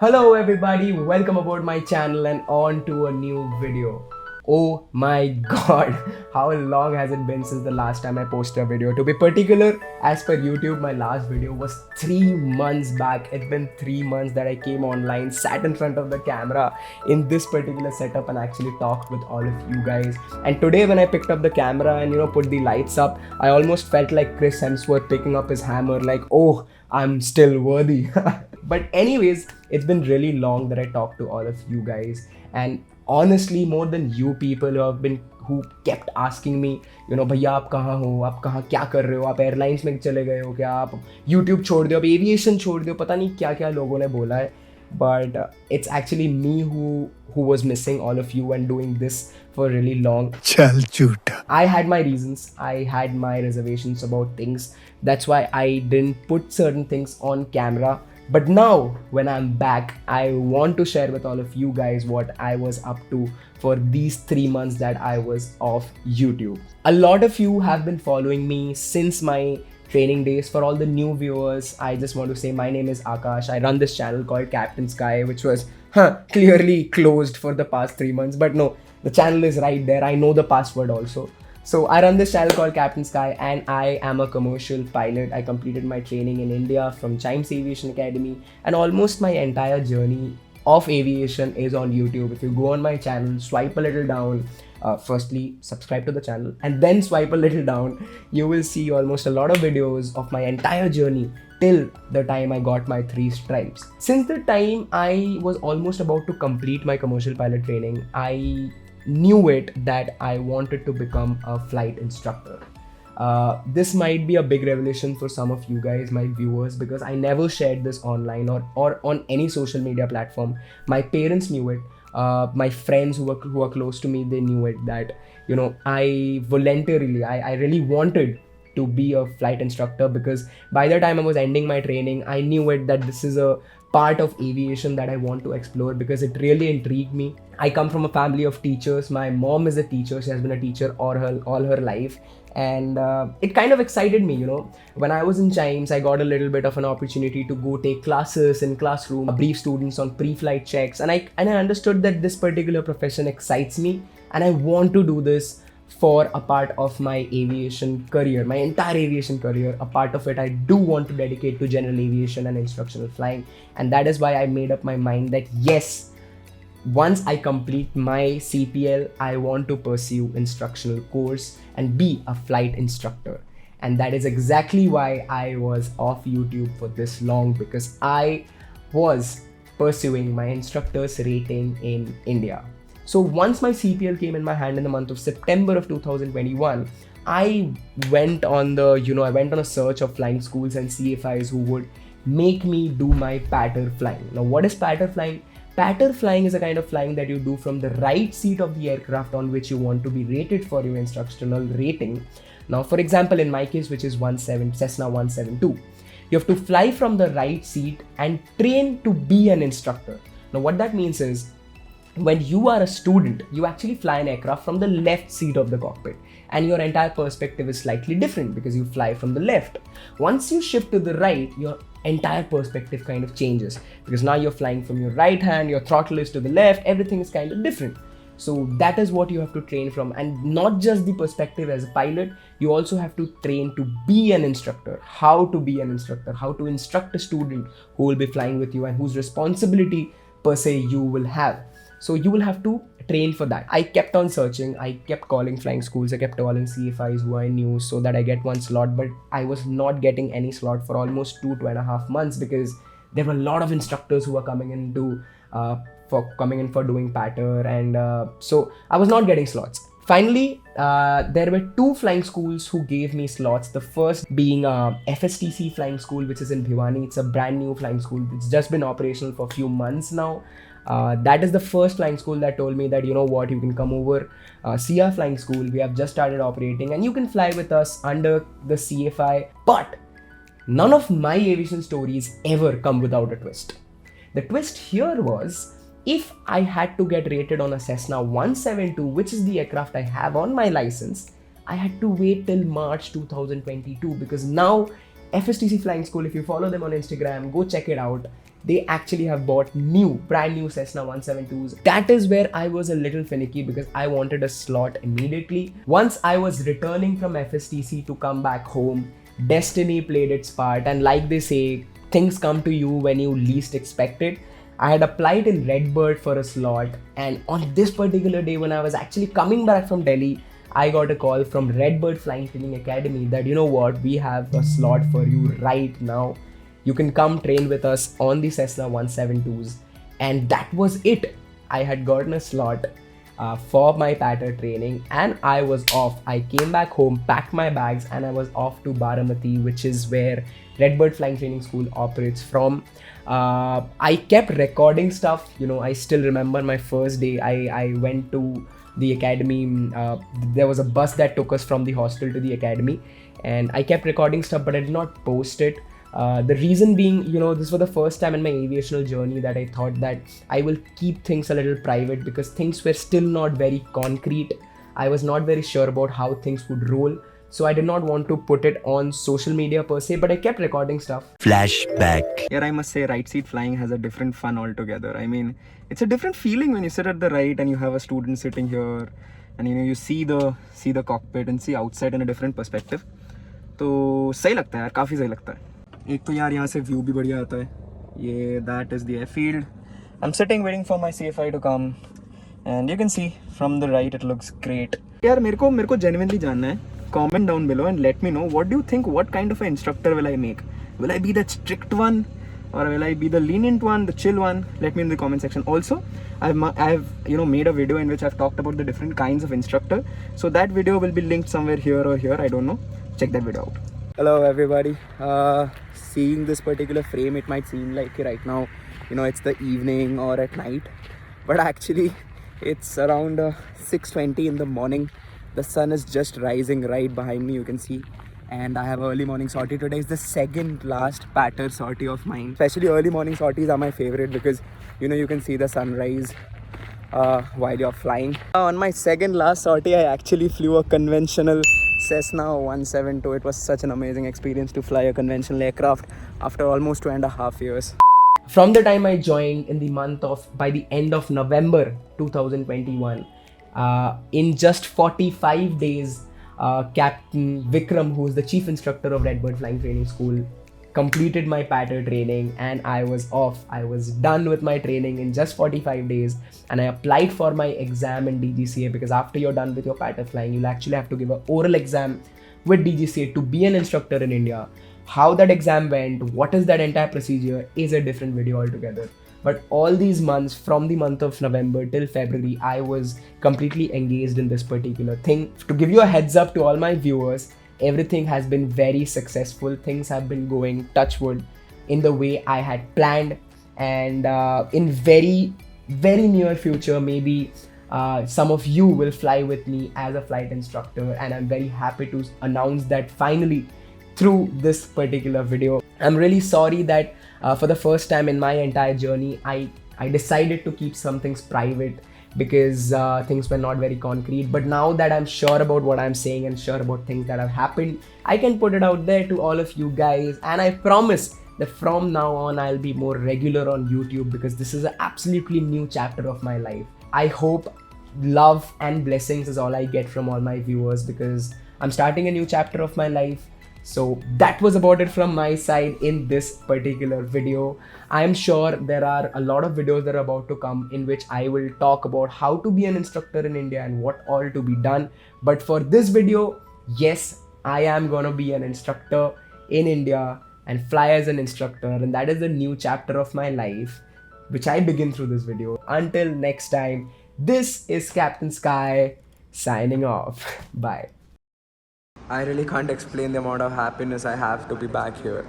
Hello everybody, welcome aboard my channel and on to a new video. Oh my god, how long has it been since the last time I posted a video? To be particular, as per YouTube, my last video was 3 months back. It's been 3 months that I came online, sat in front of the camera in this particular setup and actually talked with all of you guys. And today when I picked up the camera and put the lights up, I almost felt like Chris Hemsworth picking up his hammer like, oh, I'm still worthy. But anyways, it's been really long that I talked to all of you guys, and honestly, more than you people who kept asking me, भैया आप कहाँ हो, आप कहाँ क्या कर रहे हो, आप एयरलाइंस में चले गए हो क्या, आप यूट्यूब छोड़ दो, आप एविएशन छोड़ दो, पता नहीं क्या क्या लोगों ने बोला है. But it's actually me who was missing all of you and doing this for really long. चल झूठा. I had my reasons, I had my reservations about things. That's why I didn't put certain things on camera. But now, when I'm back, I want to share with all of you guys what I was up to for these 3 months that I was off YouTube. A lot of you have been following me since my training days. For all the new viewers, I just want to say my name is Akash. I run this channel called Captain Sky, which was clearly closed for the past 3 months. But no, the channel is right there. I know the password also. So I run this channel called Captain Sky and I am a commercial pilot. I completed my training in India from Chimes Aviation Academy, and almost my entire journey of aviation is on YouTube. If you go on my channel, swipe a little down, firstly subscribe to the channel and then swipe a little down, you will see almost a lot of videos of my entire journey till the time I got my 3 stripes. Since the time I was almost about to complete my commercial pilot training, I knew it that I wanted to become a flight instructor. This might be a big revelation for some of you guys, my viewers, because I never shared this online or on any social media platform. My parents knew it. My friends who were close to me, they knew it, that I voluntarily, I really wanted to be a flight instructor, because by the time I was ending my training, I knew it that this is a part of aviation that I want to explore because it really intrigued me. I come from a family of teachers. My mom is a teacher. She has been a teacher all her life, and it kind of excited me. When I was in Chimes, I got a little bit of an opportunity to go take classes in classroom, brief students on pre-flight checks, and I understood that this particular profession excites me, and I want to do this for a part of my aviation career, my entire aviation career. A part of it I do want to dedicate to general aviation and instructional flying, and that is why I made up my mind that yes, once I complete my CPL, I want to pursue instructional course and be a flight instructor. And that is exactly why I was off YouTube for this long, because I was pursuing my instructor's rating in India. So once my CPL came in my hand in the month of September of 2021, I went on a search of flying schools and CFIs who would make me do my patter flying. Now, what is patter flying? Patter flying is a kind of flying that you do from the right seat of the aircraft on which you want to be rated for your instructional rating. Now, for example, in my case, which is Cessna 172, you have to fly from the right seat and train to be an instructor. Now, what that means is, when you are a student, you actually fly an aircraft from the left seat of the cockpit, and your entire perspective is slightly different because you fly from the left. Once you shift to the right, your entire perspective kind of changes, because now you're flying from your right hand, your throttle is to the left, everything is kind of different. So that is what you have to train from, and not just the perspective as a pilot, you also have to train to be an instructor, how to be an instructor, how to instruct a student who will be flying with you and whose responsibility per se you will have. So you will have to train for that. I kept on searching. I kept calling flying schools. I kept calling CFIs who I knew so that I get one slot. But I was not getting any slot for almost 2.5 months, because there were a lot of instructors who were coming in for doing patter, and so I was not getting slots. Finally, there were 2 flying schools who gave me slots. The first being FSTC Flying School, which is in Bhiwani. It's a brand new flying school. It's just been operational for a few months now. That is the first flying school that told me that, you can come over. CR Flying School, we have just started operating and you can fly with us under the CFI. But none of my aviation stories ever come without a twist. The twist here was, if I had to get rated on a Cessna 172, which is the aircraft I have on my license, I had to wait till March 2022, because now FSTC Flying School, if you follow them on Instagram, go check it out. they actually have bought brand new Cessna 172s. That is where I was a little finicky because I wanted a slot immediately. Once I was returning from FSTC to come back home, destiny played its part, and like they say, things come to you when you least expect it. I had applied in Redbird for a slot, and on this particular day when I was actually coming back from Delhi, I got a call from Redbird Flying Training Academy that, you know what, we have a slot for you right now. You can come train with us on the Cessna 172s. And that was it. I had gotten a slot for my patter training and I was off. I came back home, packed my bags, and I was off to Baramati, which is where Redbird Flying Training School operates from. I kept recording stuff. I still remember my first day. I went to the academy. There was a bus that took us from the hostel to the academy, and I kept recording stuff, but I did not post it. The reason being, this was the first time in my aviational journey that I thought that I will keep things a little private because things were still not very concrete. I was not very sure about how things would roll. So I did not want to put it on social media per se, but I kept recording stuff. Flashback. Here I must say right seat flying has a different fun altogether. I mean, it's a different feeling when you sit at the right and you have a student sitting here and you see the cockpit and see outside in a different perspective. तो सही लगता है यार, काफ़ी सही लगता है. एक तो यार यहाँ से व्यू भी बढ़िया आता है. ये that is the airfield. I'm sitting waiting for my CFI to come and you can see from the right it looks great. यार मेरे को genuinely जानना है. Comment down below and let me know what do you think, what kind of an instructor will I make? Will I be the strict one or will I be the lenient one, the chill one? Let me in the comment section. Also, I've made a video in which I've talked about the different kinds of instructor. So that video will be linked somewhere here or here, I don't know. Check that video out. Hello everybody. Seeing this particular frame, it might seem like right now, it's the evening or at night, but actually it's around 6:20 in the morning. The sun is just rising right behind me, you can see. And I have early morning sortie. Today is the second last patter sortie of mine. Especially early morning sorties are my favorite because, you can see the sunrise while you're flying. On my second last sortie, I actually flew a conventional Cessna 172. It was such an amazing experience to fly a conventional aircraft after almost 2.5 years. From the time I joined by the end of November 2021, in just 45 days, Captain Vikram, who is the chief instructor of Redbird Flying Training School, completed my patter training and I was off. I was done with my training in just 45 days and I applied for my exam in DGCA because after you're done with your patter flying, you'll actually have to give an oral exam with DGCA to be an instructor in India. How that exam went, what is that entire procedure is a different video altogether. But all these months, from the month of November till February, I was completely engaged in this particular thing. To give you a heads up to all my viewers, everything has been very successful. Things have been going, touch wood, in the way I had planned. And in very, very near future, maybe some of you will fly with me as a flight instructor. And I'm very happy to announce that finally through this particular video. I'm really sorry that for the first time in my entire journey, I decided to keep some things private because things were not very concrete. But now that I'm sure about what I'm saying and sure about things that have happened, I can put it out there to all of you guys. And I promise that from now on, I'll be more regular on YouTube because this is an absolutely new chapter of my life. I hope love and blessings is all I get from all my viewers because I'm starting a new chapter of my life. So that was about it from my side in this particular video. I am sure there are a lot of videos that are about to come in which I will talk about how to be an instructor in India and what all to be done. But for this video, yes, I am gonna be an instructor in India and fly as an instructor, and that is the new chapter of my life which I begin through this video. Until next time, this is Captain Sky signing off. Bye. I really can't explain the amount of happiness I have to be back here.